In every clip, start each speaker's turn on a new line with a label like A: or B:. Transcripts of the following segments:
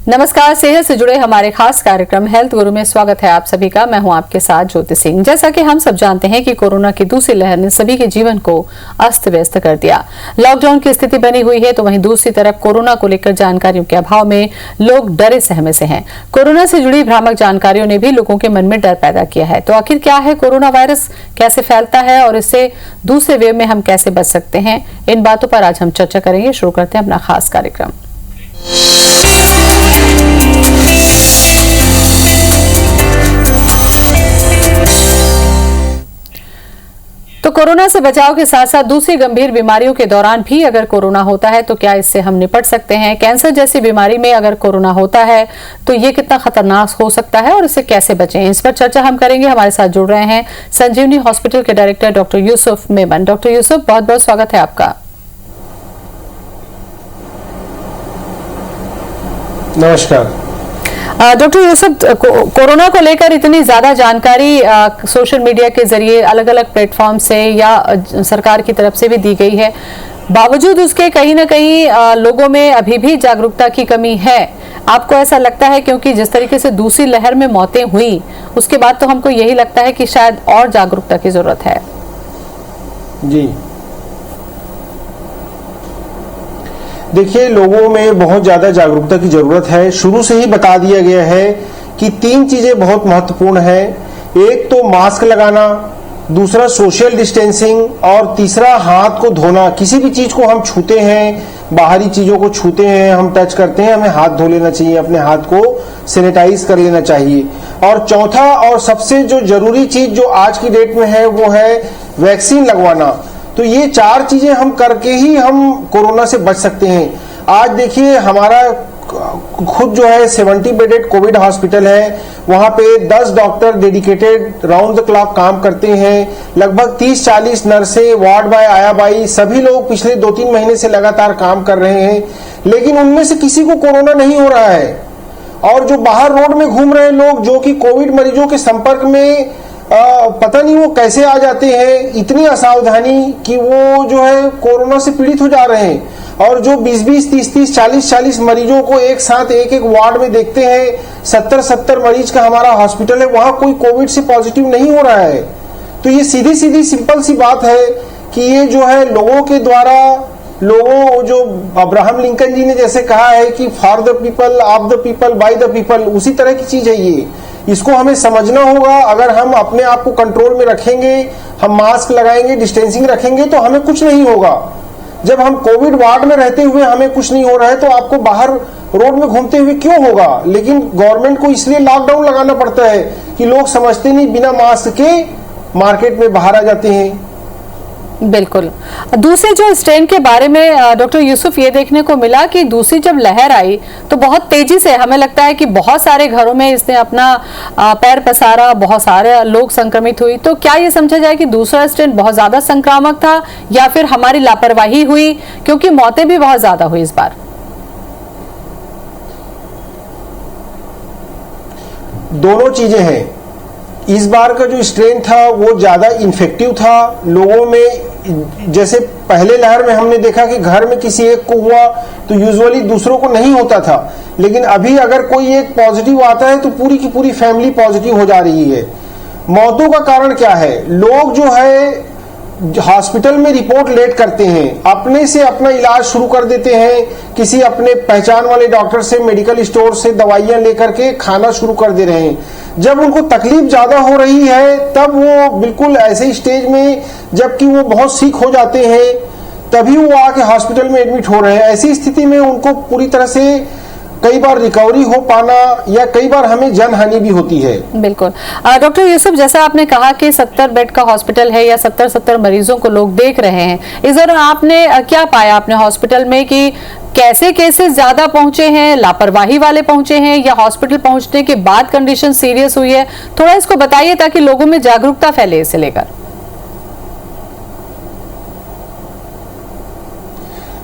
A: नमस्कार। सेहत से जुड़े हमारे खास कार्यक्रम हेल्थ गुरु में स्वागत है आप सभी का। मैं हूं आपके साथ ज्योति सिंह। जैसा कि हम सब जानते हैं कि कोरोना की दूसरी लहर ने सभी के जीवन को अस्त व्यस्त कर दिया। लॉकडाउन की स्थिति बनी हुई है, तो वहीं दूसरी तरफ कोरोना को लेकर जानकारियों के अभाव में लोग डरे सहमे से हैं। कोरोना से जुड़ी भ्रामक जानकारियों ने भी लोगों के मन में डर पैदा किया है। तो आखिर क्या है कोरोना वायरस, कैसे फैलता है और इससे दूसरे वेव में हम कैसे बच सकते हैं, इन बातों पर आज हम चर्चा करेंगे। शुरू करते हैं अपना खास कार्यक्रम। तो कोरोना से बचाव के साथ साथ दूसरी गंभीर बीमारियों के दौरान भी अगर कोरोना होता है तो क्या इससे हम निपट सकते हैं? कैंसर जैसी बीमारी में अगर कोरोना होता है तो ये कितना खतरनाक हो सकता है और इससे कैसे बचें, इस पर चर्चा हम करेंगे। हमारे साथ जुड़ रहे हैं संजीवनी हॉस्पिटल के director doctor Yusuf Memon. Doctor Yusuf, बहुत बहुत स्वागत है आपका।
B: नमस्कार
A: डॉक्टर यूसुफ, कोरोना को लेकर इतनी ज्यादा जानकारी सोशल मीडिया के जरिए अलग अलग प्लेटफॉर्म से या सरकार की तरफ से भी दी गई है, बावजूद उसके कहीं ना कहीं लोगों में अभी भी जागरूकता की कमी है। आपको ऐसा लगता है? क्योंकि जिस तरीके से दूसरी लहर में मौतें हुई उसके बाद तो हमको यही लगता है कि शायद और जागरूकता की जरूरत है।
B: जी, देखिए, लोगों में बहुत ज्यादा जागरूकता की जरूरत है। शुरू से ही बता दिया गया है कि 3 चीजें बहुत महत्वपूर्ण है। एक तो मास्क लगाना, दूसरा सोशल डिस्टेंसिंग और तीसरा हाथ को धोना। किसी भी चीज को हम छूते हैं, बाहरी चीजों को छूते हैं, हम टच करते हैं, हमें हाथ धो लेना चाहिए, अपने हाथ को सैनिटाइज कर लेना चाहिए। और चौथा और सबसे जो जरूरी चीज जो आज की डेट में है वो है वैक्सीन लगवाना। तो ये 4 चीजें हम करके ही हम कोरोना से बच सकते हैं। आज देखिए, हमारा खुद जो है 70 बेडेड कोविड हॉस्पिटल है, वहां पे 10 doctor dedicated round the clock काम करते हैं। लगभग 30-40 नर्सें, वार्ड बॉय, आया बाई, सभी लोग पिछले 2-3 महीने से लगातार काम कर रहे हैं। लेकिन उनमें से किसी को कोरोना नहीं हो रहा है। और जो बाहर रोड में घूम रहे लोग, जो कि कोविड मरीजों के संपर्क में पता नहीं वो कैसे आ जाते हैं, इतनी असावधानी कि वो जो है कोरोना से पीड़ित हो जा रहे हैं। और जो 20-20, 30-30, 40-40 मरीजों को एक साथ एक वार्ड में देखते हैं, 70-70 मरीज का हमारा हॉस्पिटल है, वहां कोई कोविड से पॉजिटिव नहीं हो रहा है। तो ये सीधी सीधी सिंपल सी बात है कि ये जो है लोगों के द्वारा, लोगों, जो अब्राहम लिंकन जी ने जैसे कहा है कि for the people, of the people, by the people, उसी तरह की चीज है ये। इसको हमें समझना होगा। अगर हम अपने आप को कंट्रोल में रखेंगे, हम मास्क लगाएंगे, डिस्टेंसिंग रखेंगे, तो हमें कुछ नहीं होगा। जब हम कोविड वार्ड में रहते हुए हमें कुछ नहीं हो रहा है तो आपको बाहर रोड में घूमते हुए क्यों होगा? लेकिन गवर्नमेंट को इसलिए लॉकडाउन लगाना पड़ता है कि लोग समझते नहीं, बिना मास्क के मार्केट में बाहर आ जाते हैं।
A: बिल्कुल। दूसरे जो स्ट्रेन के बारे में डॉक्टर यूसुफ, ये देखने को मिला कि दूसरी जब लहर आई तो बहुत तेजी से, हमें लगता है कि बहुत सारे घरों में इसने अपना पैर पसारा, बहुत सारे लोग संक्रमित हुई। तो क्या ये समझा जाए कि दूसरा स्ट्रेन बहुत ज्यादा संक्रामक था या फिर हमारी लापरवाही हुई, क्योंकि मौतें भी बहुत ज्यादा हुई इस बार?
B: दोनों चीजें हैं। इस बार का जो स्ट्रेन था वो ज्यादा इन्फेक्टिव था। लोगों में, जैसे पहले लहर में हमने देखा कि घर में किसी एक को हुआ तो यूजुअली दूसरों को नहीं होता था, लेकिन अभी अगर कोई एक पॉजिटिव आता है तो पूरी की पूरी फैमिली पॉजिटिव हो जा रही है। मौतों का कारण क्या है? लोग जो है हॉस्पिटल में रिपोर्ट लेट करते हैं, अपने से अपना इलाज शुरू कर देते हैं, किसी अपने पहचान वाले डॉक्टर से, मेडिकल स्टोर से दवाइयां लेकर के खाना शुरू कर दे रहे हैं। जब उनको तकलीफ ज्यादा हो रही है तब वो बिल्कुल ऐसे स्टेज में, जबकि वो बहुत सीक हो जाते हैं, तभी वो आके हॉस्पिटल में एडमिट हो रहे हैं। ऐसी स्थिति में उनको पूरी तरह से कई बार रिकवरी हो पाना या कई बार हमें जनहानि भी होती है।
A: बिल्कुल। डॉक्टर यूसुफ, जैसा आपने कहा कि 70 बेड का हॉस्पिटल है या 70 मरीजों को लोग देख रहे हैं, इस दौरान आपने क्या पाया अपने हॉस्पिटल में कि कैसे केसेस ज्यादा पहुंचे हैं, लापरवाही वाले पहुंचे हैं या हॉस्पिटल पहुंचने के बाद कंडीशन सीरियस हुई है? थोड़ा इसको बताइए ताकि लोगों में जागरूकता फैले इसे लेकर।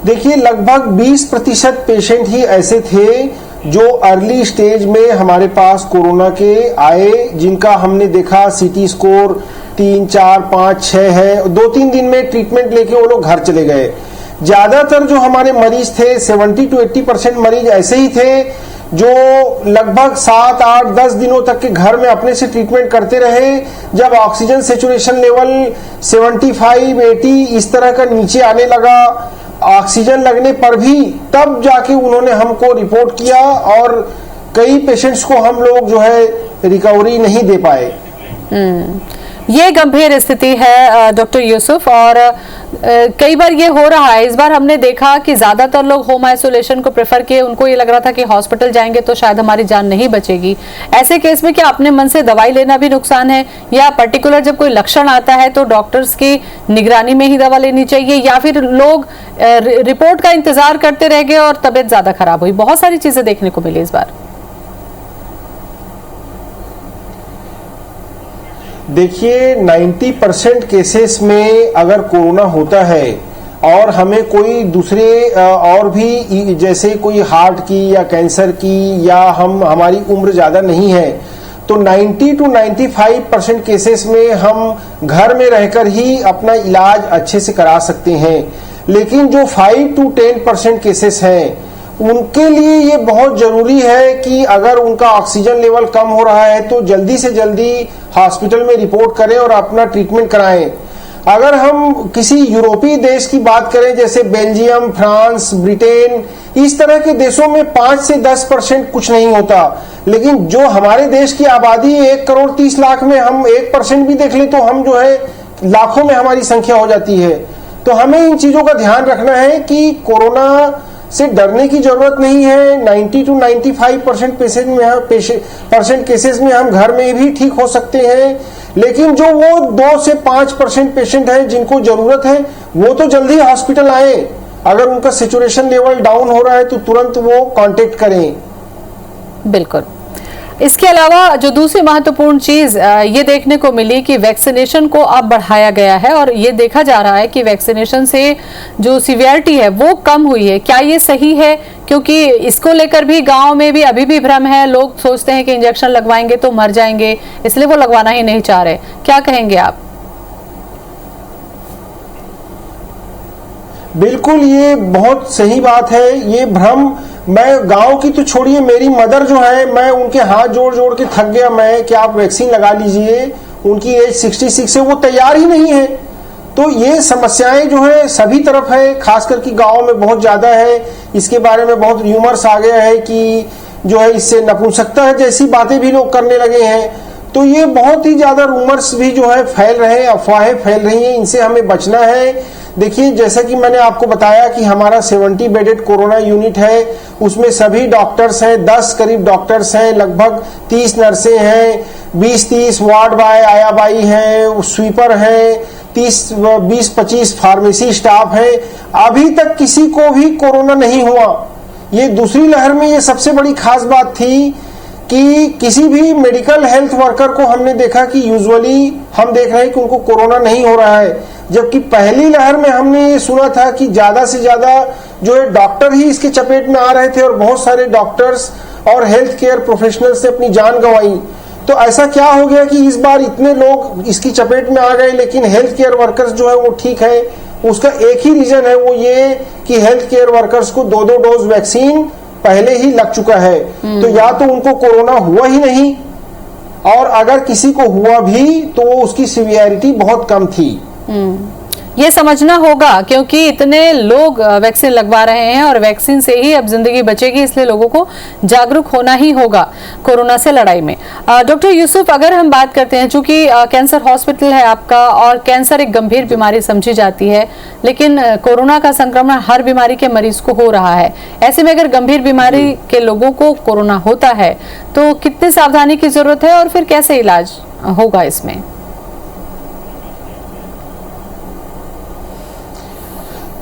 B: देखिए, लगभग 20% पेशेंट ही ऐसे थे जो अर्ली स्टेज में हमारे पास कोरोना के आए, जिनका हमने देखा सीटी स्कोर 3, 4, 5, 6 है। 2-3 दिन में ट्रीटमेंट लेके वो लोग घर चले गए। ज्यादातर जो हमारे मरीज थे, 70 to 80% मरीज ऐसे ही थे जो लगभग 7, 8, 10 दिनों तक के घर में अपने से ट्रीटमेंट करते रहे, जब ऑक्सीजन सेचुरेशन लेवल 75, 80 इस तरह का नीचे आने लगा, ऑक्सीजन लगने पर भी तब जाके उन्होंने हमको रिपोर्ट किया और कई पेशेंट्स को हम लोग जो है रिकवरी नहीं दे पाए।
A: ये गंभीर स्थिति है डॉक्टर यूसुफ, और कई बार ये हो रहा है। इस बार हमने देखा कि ज्यादातर लोग होम आइसोलेशन को प्रेफर किए, उनको ये लग रहा था कि हॉस्पिटल जाएंगे तो शायद हमारी जान नहीं बचेगी। ऐसे केस में क्या अपने मन से दवाई लेना भी नुकसान है, या पर्टिकुलर जब कोई लक्षण आता है तो डॉक्टर्स की निगरानी में ही दवा लेनी चाहिए, या फिर लोग रिपोर्ट का इंतजार करते रह गए और तबीयत ज्यादा खराब हुई? बहुत सारी चीजें देखने को मिली इस बार।
B: देखिए 90% केसेस में अगर कोरोना होता है और हमें कोई दूसरे और भी जैसे कोई हार्ट की या कैंसर की, या हमारी उम्र ज़्यादा नहीं है, तो 90 to 95% केसेस में हम घर में रहकर ही अपना इलाज अच्छे से करा सकते हैं। लेकिन जो 5 to 10% केसेस हैं उनके लिए ये बहुत जरूरी है कि अगर उनका ऑक्सीजन लेवल कम हो रहा है तो जल्दी से जल्दी हॉस्पिटल में रिपोर्ट करें और अपना ट्रीटमेंट कराएं। अगर हम किसी यूरोपीय देश की बात करें जैसे बेल्जियम, फ्रांस, ब्रिटेन, इस तरह के देशों में 5 से 10% कुछ नहीं होता, लेकिन जो हमारे देश की आबादी 1 करोड़ 30 लाख में हम 1% भी देख लें तो हम जो है लाखों में हमारी संख्या हो जाती है। तो हमें इन चीजों का ध्यान रखना है कि कोरोना से डरने की जरूरत नहीं है। 90 to 95% केसेस में हम घर में भी ठीक हो सकते हैं, लेकिन जो वो 2 से 5% पेशेंट हैं जिनको जरूरत है वो तो जल्दी हॉस्पिटल आए। अगर उनका सेचुरेशन लेवल डाउन हो रहा है तो तुरंत वो कांटेक्ट करें।
A: बिल्कुल। इसके अलावा जो दूसरी महत्वपूर्ण चीज ये देखने को मिली कि वैक्सीनेशन को अब बढ़ाया गया है, और ये देखा जा रहा है कि वैक्सीनेशन से जो सीवियरिटी है वो कम हुई है। क्या ये सही है? क्योंकि इसको लेकर भी गांव में भी अभी भी भ्रम है, लोग सोचते हैं कि इंजेक्शन लगवाएंगे तो मर जाएंगे, इसलिए वो लगवाना ही नहीं चाह रहे। क्या कहेंगे आप?
B: बिल्कुल, ये बहुत सही बात है। ये भ्रम, मैं गांव की तो छोड़िए, मेरी मदर जो है, मैं उनके हाथ जोड़ जोड़ के थक गया मैं कि आप वैक्सीन लगा लीजिए। उनकी एज 66 है, वो तैयार ही नहीं है। तो ये समस्याएं जो है सभी तरफ है, खासकर कि गांव में बहुत ज्यादा है। इसके बारे में बहुत र्यूमर्स आ गया है कि जो है इससे नपुंसकता है जैसी बातें भी लोग करने लगे हैं। तो ये बहुत ही ज्यादा रूमर्स भी जो है फैल रहे हैं, अफवाहें फैल रही हैं, इनसे हमें बचना है। देखिए, जैसा कि मैंने आपको बताया कि हमारा 70 बेडेड कोरोना यूनिट है, उसमें सभी डॉक्टर्स हैं, 10 करीब डॉक्टर्स हैं, लगभग 30 नर्सें हैं, 20-30 वार्ड बाय आया बाई हैं, स्वीपर हैं, 20-25 फार्मेसी स्टाफ हैं। अभी तक किसी को भी कोरोना नहीं हुआ। ये दूसरी लहर में ये सबसे बड़ी खास बात थी कि किसी भी मेडिकल हेल्थ वर्कर को हमने देखा कि यूजुअली हम देख रहे हैं कि उनको कोरोना नहीं हो रहा है, जबकि पहली लहर में हमने ये सुना था कि ज्यादा से ज्यादा जो है डॉक्टर ही इसके चपेट में आ रहे थे और बहुत सारे डॉक्टर्स और हेल्थ केयर प्रोफेशनल्स ने अपनी जान गंवाई। तो ऐसा क्या हो गया कि इस बार इतने लोग इसकी चपेट में आ गए, लेकिन हेल्थ केयर वर्कर्स जो है वो ठीक है? उसका एक ही रीजन है, वो ये कि हेल्थ केयर वर्कर्स को 2-2 डोज वैक्सीन पहले ही लग चुका है। तो या तो उनको कोरोना हुआ ही नहीं, और अगर किसी को हुआ भी तो उसकी सीवियरिटी बहुत कम थी।
A: ये समझना होगा, क्योंकि इतने लोग वैक्सीन लगवा रहे हैं और वैक्सीन से ही अब जिंदगी बचेगी, इसलिए लोगों को जागरूक होना ही होगा कोरोना से लड़ाई में। डॉक्टर यूसुफ, अगर हम बात करते हैं, चूंकि कैंसर हॉस्पिटल है आपका और कैंसर एक गंभीर बीमारी समझी जाती है, लेकिन कोरोना का संक्रमण हर बीमारी के मरीज को हो रहा है। ऐसे में अगर गंभीर बीमारी के लोगों को कोरोना होता है तो कितनी सावधानी की जरूरत है और फिर कैसे इलाज होगा इसमें?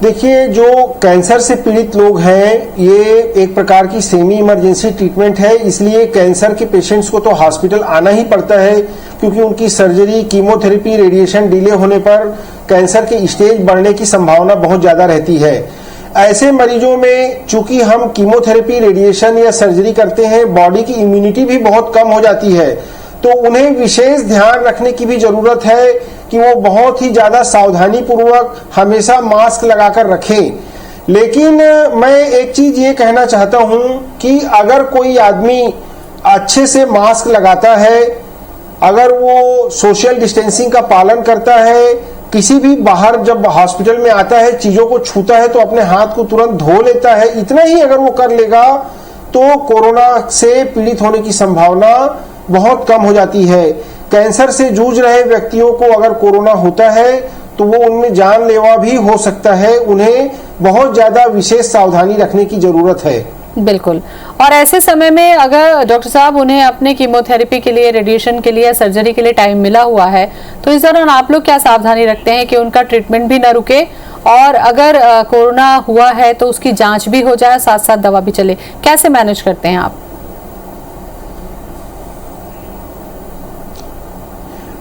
B: देखिए, जो कैंसर से पीड़ित लोग हैं, ये एक प्रकार की सेमी इमरजेंसी ट्रीटमेंट है, इसलिए कैंसर के पेशेंट्स को तो हॉस्पिटल आना ही पड़ता है, क्योंकि उनकी सर्जरी, कीमोथेरेपी, रेडिएशन डिले होने पर कैंसर के स्टेज बढ़ने की संभावना बहुत ज्यादा रहती है। ऐसे मरीजों में चूंकि हम कीमोथेरेपी, रेडिएशन या सर्जरी करते हैं, बॉडी की इम्यूनिटी भी बहुत कम हो जाती है, तो उन्हें विशेष ध्यान रखने की भी जरूरत है कि वो बहुत ही ज्यादा सावधानी पूर्वक हमेशा मास्क लगाकर रखें। लेकिन मैं एक चीज ये कहना चाहता हूं कि अगर कोई आदमी अच्छे से मास्क लगाता है, अगर वो सोशल डिस्टेंसिंग का पालन करता है, किसी भी बाहर जब हॉस्पिटल में आता है चीजों को छूता है तो अपने हाथ को तुरंत धो लेता है, इतना ही अगर वो कर लेगा तो कोरोना से पीड़ित होने की संभावना बहुत कम हो जाती है। कैंसर से जूझ रहे व्यक्तियों को अगर कोरोना होता है तो वो उनमें जानलेवा भी हो सकता है। उन्हें बहुत ज्यादा विशेष सावधानी रखने की जरूरत है।
A: बिल्कुल। और ऐसे समय में अगर डॉक्टर साहब उन्हें अपने कीमोथेरेपी के लिए, रेडिएशन के लिए, सर्जरी के लिए टाइम मिला हुआ है, तो इस दौरान आप लोग क्या सावधानी रखते हैं कि उनका ट्रीटमेंट भी ना रुके और अगर कोरोना हुआ है तो उसकी जांच भी हो जाए, साथ साथ दवा भी चले, कैसे मैनेज करते हैं आप?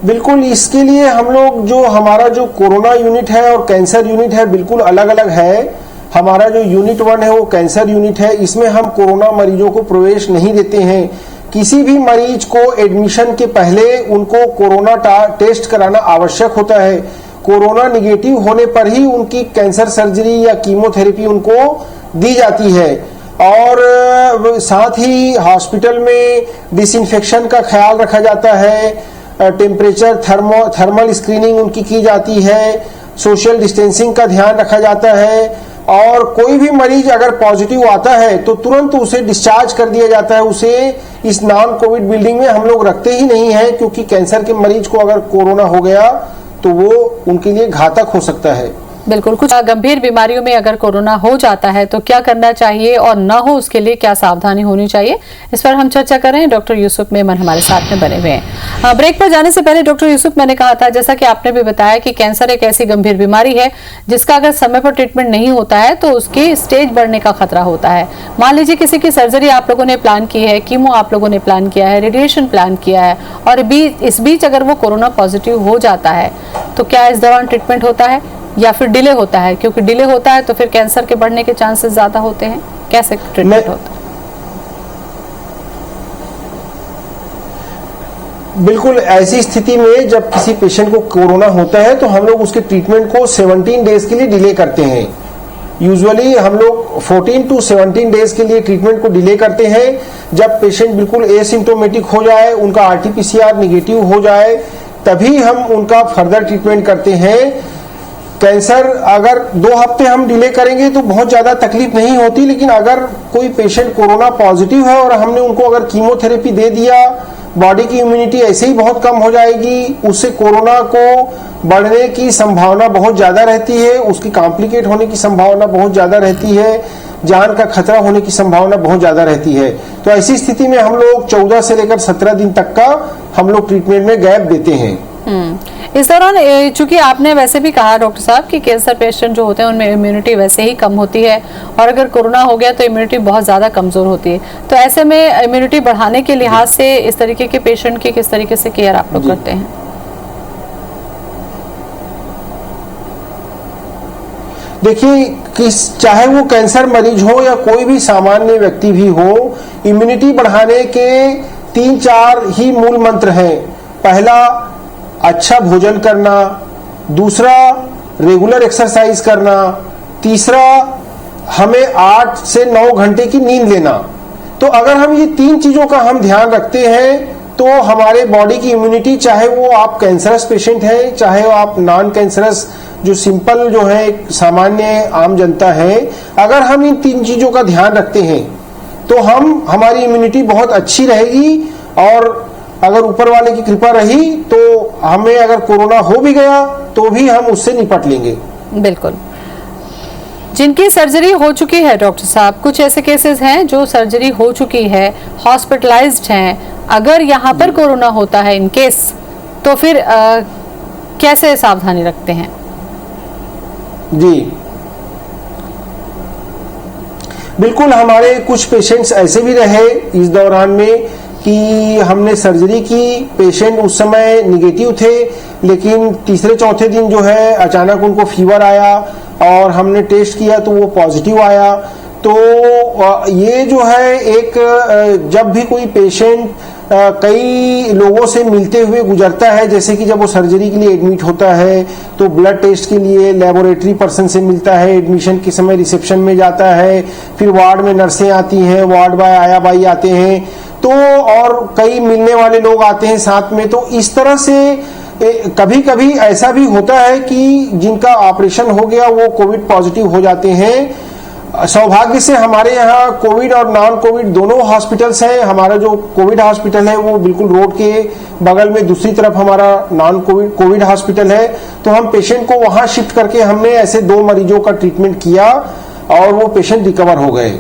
B: बिल्कुल, इसके लिए हम लोग जो हमारा जो कोरोना यूनिट है और कैंसर यूनिट है बिल्कुल अलग अलग है। हमारा जो यूनिट 1 है वो कैंसर यूनिट है, इसमें हम कोरोना मरीजों को प्रवेश नहीं देते हैं। किसी भी मरीज को एडमिशन के पहले उनको कोरोना टेस्ट कराना आवश्यक होता है। कोरोना निगेटिव होने पर ही उनकी कैंसर सर्जरी या कीमोथेरेपी उनको दी जाती है। और साथ ही हॉस्पिटल में डिसइंफेक्शन का ख्याल रखा जाता है, टेम्परेचर थर्मल स्क्रीनिंग उनकी की जाती है, सोशल डिस्टेंसिंग का ध्यान रखा जाता है। और कोई भी मरीज अगर पॉजिटिव आता है तो तुरंत उसे डिस्चार्ज कर दिया जाता है। उसे इस नॉन कोविड बिल्डिंग में हम लोग रखते ही नहीं है, क्योंकि कैंसर के मरीज को अगर कोरोना हो गया तो वो उनके लिए घातक हो सकता है।
A: बिल्कुल। कुछ गंभीर बीमारियों में अगर कोरोना हो जाता है तो क्या करना चाहिए और ना हो उसके लिए क्या सावधानी होनी चाहिए, इस पर हम चर्चा कर रहे हैं। डॉक्टर यूसुफ मेमन हमारे साथ में बने हुए हैं। ब्रेक पर जाने से पहले डॉक्टर यूसुफ, मैंने कहा था, जैसा कि आपने भी बताया कि कैंसर एक ऐसी गंभीर बीमारी है जिसका अगर समय पर ट्रीटमेंट नहीं होता है तो उसकी स्टेज बढ़ने का खतरा होता है। मान लीजिए किसी की सर्जरी आप लोगों ने प्लान की है, कीमो आप लोगों ने प्लान किया है, रेडिएशन प्लान किया है, और इस बीच अगर वो कोरोना पॉजिटिव हो जाता है तो क्या इस दौरान ट्रीटमेंट होता है या फिर डिले होता है? क्योंकि डिले होता है तो फिर कैंसर के बढ़ने के चांसेस ज्यादा होते हैं। कैसे ट्रीटमेंट होता है?
B: बिल्कुल, ऐसी स्थिति में जब किसी पेशेंट को कोरोना होता है तो हम लोग उसके ट्रीटमेंट को 17 डेज के लिए डिले करते हैं। यूजुअली हम लोग 14 to 17 डेज के लिए ट्रीटमेंट को डिले करते हैं। जब पेशेंट बिल्कुल एसिम्प्टोमेटिक हो जाए, उनका RT-PCR निगेटिव हो जाए, तभी हम उनका फर्दर ट्रीटमेंट करते हैं। कैंसर अगर 2 हफ्ते हम डिले करेंगे तो बहुत ज्यादा तकलीफ नहीं होती, लेकिन अगर कोई पेशेंट कोरोना पॉजिटिव है और हमने उनको अगर कीमोथेरेपी दे दिया, बॉडी की इम्यूनिटी ऐसे ही बहुत कम हो जाएगी, उससे कोरोना को बढ़ने की संभावना बहुत ज्यादा रहती है, उसकी कॉम्प्लिकेट होने की संभावना बहुत ज्यादा रहती है, जान का खतरा होने की संभावना बहुत ज्यादा रहती है। तो ऐसी स्थिति में हम लोग 14 से लेकर 17 दिन तक का हम लोग ट्रीटमेंट में गैप देते हैं।
A: इस दौरान चूंकि आपने वैसे भी कहा डॉक्टर साहब कि कैंसर पेशेंट जो होते हैं उनमें इम्यूनिटी वैसे ही कम होती है और अगर कोरोना हो गया तो इम्यूनिटी बहुत ज़्यादा कमज़ोर होती है, तो ऐसे में इम्यूनिटी बढ़ाने के लिहाज से इस तरीके के पेशेंट की किस तरीके से केयर आप लोग करते हैं?
B: देखिए, चाहे वो कैंसर मरीज हो या कोई भी सामान्य व्यक्ति भी हो, इम्यूनिटी बढ़ाने के 3-4 ही मूल मंत्र हैं। पहला, अच्छा भोजन करना, दूसरा रेगुलर एक्सरसाइज करना, तीसरा हमें 8 से 9 घंटे की नींद लेना। तो अगर हम ये 3 चीजों का हम ध्यान रखते हैं तो हमारे बॉडी की इम्यूनिटी, चाहे वो आप कैंसरस पेशेंट हैं, चाहे वो आप नॉन कैंसरस जो सिंपल जो है सामान्य आम जनता है, अगर हम इन 3 चीजों का ध्यान रखते हैं तो हमारी इम्यूनिटी बहुत अच्छी रहेगी। और अगर ऊपर वाले की कृपा रही तो हमें अगर कोरोना हो भी गया तो भी हम उससे निपट लेंगे।
A: बिल्कुल। जिनकी सर्जरी हो चुकी है डॉक्टर साहब, कुछ ऐसे केसेस हैं जो सर्जरी हो चुकी है, हॉस्पिटलाइज्ड हैं, अगर यहाँ पर कोरोना होता है इन केस, तो फिर कैसे सावधानी रखते हैं?
B: जी बिल्कुल, हमारे कुछ पेशेंट्स ऐसे भी रहे इस दौरान में कि हमने सर्जरी की, पेशेंट उस समय निगेटिव थे, लेकिन तीसरे चौथे दिन जो है अचानक उनको फीवर आया और हमने टेस्ट किया तो वो पॉजिटिव आया। तो ये जो है एक, जब भी कोई पेशेंट कई लोगों से मिलते हुए गुजरता है, जैसे कि जब वो सर्जरी के लिए एडमिट होता है तो ब्लड टेस्ट के लिए लेबोरेटरी पर्सन से मिलता है, एडमिशन के समय रिसेप्शन में जाता है, फिर वार्ड में नर्सें आती हैं, वार्ड बॉय आया बाई आते हैं, तो और कई मिलने वाले लोग आते हैं साथ में। तो इस तरह से कभी कभी ऐसा भी होता है कि जिनका ऑपरेशन हो गया वो कोविड पॉजिटिव हो जाते हैं। सौभाग्य से हमारे यहाँ कोविड और नॉन कोविड दोनों हॉस्पिटल्स हैं। हमारा जो कोविड हॉस्पिटल है वो बिल्कुल रोड के बगल में दूसरी तरफ हमारा नॉन कोविड हॉस्पिटल है, तो हम पेशेंट को वहां शिफ्ट करके हमने ऐसे 2 मरीजों का ट्रीटमेंट किया और वो पेशेंट रिकवर हो गए।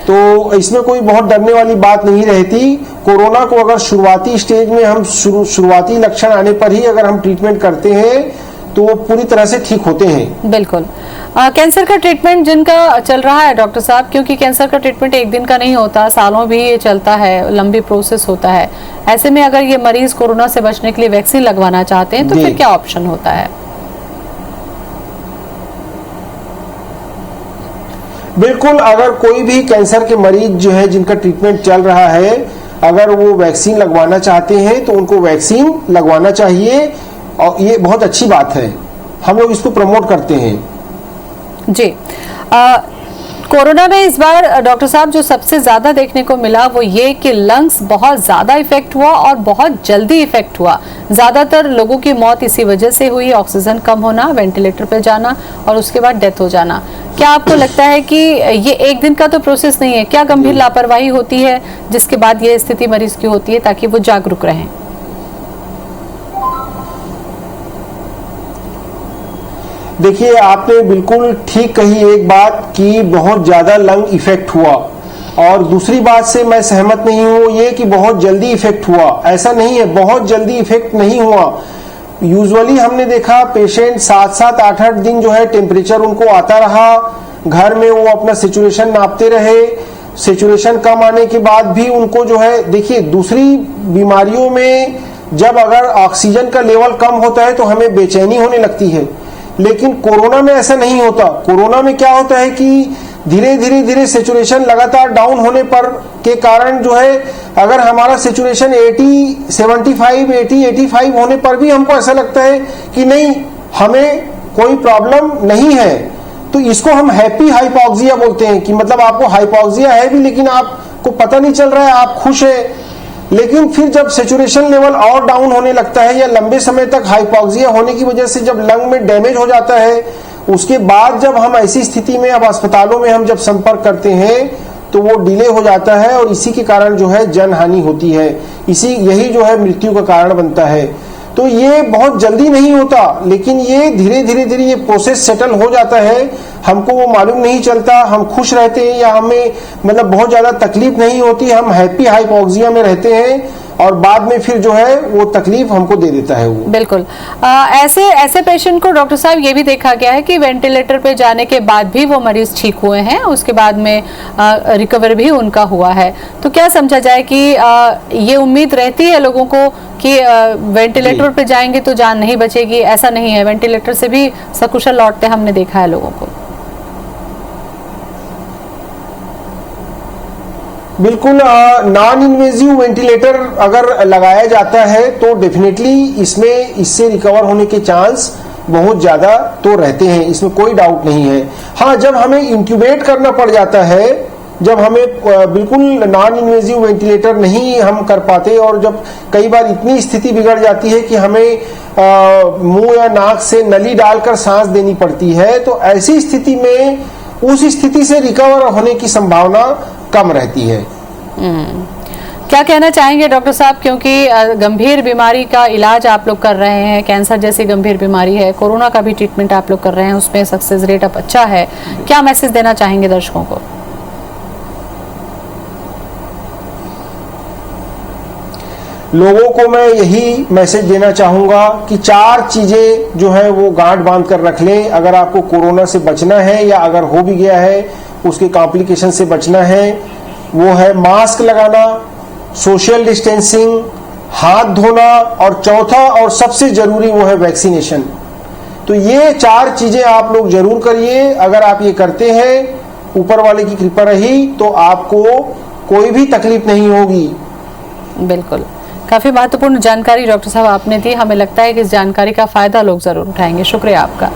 B: तो इसमें कोई बहुत डरने वाली बात नहीं रहती। कोरोना को अगर शुरुआती स्टेज में हम शुरुआती लक्षण आने पर ही अगर हम ट्रीटमेंट करते हैं तो वो पूरी तरह से ठीक होते हैं।
A: बिल्कुल। कैंसर का ट्रीटमेंट जिनका चल रहा है डॉक्टर साहब, क्योंकि कैंसर का ट्रीटमेंट एक दिन का नहीं होता, सालों भी ये चलता है, लंबी प्रोसेस होता है। ऐसे में अगर ये मरीज कोरोना से बचने के लिए वैक्सीन लगवाना चाहते हैं तो फिर क्या ऑप्शन होता है?
B: बिल्कुल, अगर कोई भी कैंसर के मरीज जो है जिनका ट्रीटमेंट चल रहा है, अगर वो वैक्सीन लगवाना चाहते हैं तो उनको वैक्सीन लगवाना चाहिए और ये बहुत अच्छी बात है, हम लोग इसको प्रमोट करते हैं।
A: जी। कोरोना में इस बार डॉक्टर साहब जो सबसे ज्यादा देखने को मिला वो ये कि लंग्स बहुत ज्यादा इफेक्ट हुआ और बहुत जल्दी इफेक्ट हुआ। ज्यादातर लोगों की मौत इसी वजह से हुई, ऑक्सीजन कम होना, वेंटिलेटर पे जाना और उसके बाद डेथ हो जाना। क्या आपको लगता है कि ये एक दिन का तो प्रोसेस नहीं है? क्या गंभीर लापरवाही होती है जिसके बाद ये स्थिति मरीज की होती है ताकि वो जागरूक रहें?
B: देखिए, आपने बिल्कुल ठीक कही एक बात कि बहुत ज्यादा लंग इफेक्ट हुआ, और दूसरी बात से मैं सहमत नहीं हूं ये कि बहुत जल्दी इफेक्ट हुआ। ऐसा नहीं है, बहुत जल्दी इफेक्ट नहीं हुआ। यूजुअली हमने देखा पेशेंट 7-7, 8-8 दिन जो है टेम्परेचर उनको आता रहा, घर में वो अपना सिचुएशन नापते रहे, सिचुएशन कम आने के बाद भी उनको जो है, देखिए दूसरी बीमारियों में जब अगर ऑक्सीजन का लेवल कम होता है तो हमें बेचैनी होने लगती है, लेकिन कोरोना में ऐसा नहीं होता। कोरोना में क्या होता है कि धीरे सेचुरेशन लगातार डाउन होने पर के कारण जो है, अगर हमारा सेचुरेशन 80, 75, 80, 85 होने पर भी हमको ऐसा लगता है कि नहीं, हमें कोई प्रॉब्लम नहीं है, तो इसको हम हैप्पी हाइपोक्सिया बोलते हैं कि मतलब आपको हाइपोक्सिया है भी लेकिन आपको पता नहीं चल रहा है, आप खुश है। लेकिन फिर जब सेचुरेशन लेवल और डाउन होने लगता है या लंबे समय तक हाइपोक्सिया होने की वजह से जब लंग में डैमेज हो जाता है, उसके बाद जब हम ऐसी स्थिति में अब अस्पतालों में हम जब संपर्क करते हैं तो वो डिले हो जाता है और इसी के कारण जो है जन हानि होती है, यही जो है मृत्यु का कारण बनता है। तो ये बहुत जल्दी नहीं होता, लेकिन ये धीरे ये प्रोसेस सेटल हो जाता है, हमको वो मालूम नहीं चलता, हम खुश रहते हैं या हमें मतलब बहुत ज्यादा तकलीफ नहीं होती, हम हैप्पी हाइपोक्सिया में रहते हैं और बाद में फिर जो है वो तकलीफ हमको दे देता है वो।
A: बिल्कुल। ऐसे पेशेंट को डॉक्टर साहब ये भी देखा गया है कि वेंटिलेटर पे जाने के बाद भी वो मरीज ठीक हुए हैं, उसके बाद में रिकवर भी उनका हुआ है। तो क्या समझा जाए कि ये उम्मीद रहती है लोगों को कि वेंटिलेटर पे जाएंगे तो जान नहीं बचेगी? ऐसा नहीं है, वेंटिलेटर से भी सकुशल लौटते हमने देखा है लोगों को।
B: बिल्कुल, नॉन इन्वेजिव वेंटिलेटर अगर लगाया जाता है तो डेफिनेटली इससे रिकवर होने के चांस बहुत ज्यादा तो रहते हैं, इसमें कोई डाउट नहीं है। हाँ, जब हमें इंक्यूबेट करना पड़ जाता है, जब हमें बिल्कुल नॉन इन्वेजिव वेंटिलेटर नहीं हम कर पाते और जब कई बार इतनी स्थिति बिगड़ जाती है कि हमें मुंह या नाक से नली डालकर सांस देनी पड़ती है, तो ऐसी स्थिति में उस स्थिति से रिकवर होने की संभावना कम रहती है।
A: क्या कहना चाहेंगे डॉक्टर साहब, क्योंकि गंभीर बीमारी का इलाज आप लोग कर रहे हैं, कैंसर जैसी गंभीर बीमारी है, कोरोना का भी ट्रीटमेंट आप लोग कर रहे हैं, उसमें सक्सेस रेट अब अच्छा है, क्या मैसेज देना चाहेंगे दर्शकों को?
B: लोगों को मैं यही मैसेज देना चाहूंगा कि 4 चीजें जो है वो गांठ बांध कर रख लें अगर आपको कोरोना से बचना है या अगर हो भी गया है उसके कॉम्प्लिकेशन से बचना है। वो है मास्क लगाना, सोशल डिस्टेंसिंग, हाथ धोना और चौथा और सबसे जरूरी वो है वैक्सीनेशन। तो ये 4 चीजें आप लोग जरूर करिए। अगर आप ये करते हैं, ऊपर वाले की कृपा रही, तो आपको कोई भी तकलीफ नहीं होगी।
A: बिल्कुल, काफी महत्वपूर्ण जानकारी डॉक्टर साहब आपने दी। हमें लगता है कि इस जानकारी का फायदा लोग जरूर उठाएंगे। शुक्रिया आपका।